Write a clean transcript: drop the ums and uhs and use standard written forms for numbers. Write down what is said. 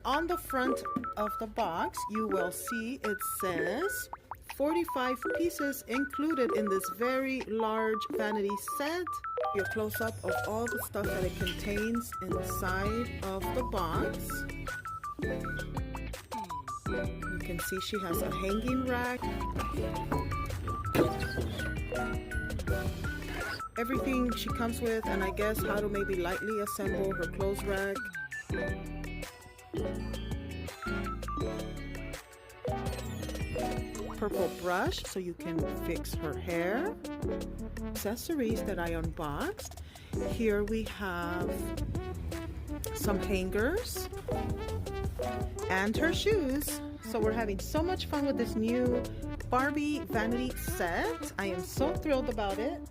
On the front of the box, you will see it says 45 pieces included in this very large vanity set. A close-up of all the stuff that it contains inside of the box. You can see she has a hanging rack. Everything she comes with, and I guess how to maybe lightly assemble her clothes rack. Purple brush so you can fix her hair. Accessories that I unboxed. Here we have some hangers and her shoes. So we're having so much fun with this new Barbie vanity set. I am so thrilled about it.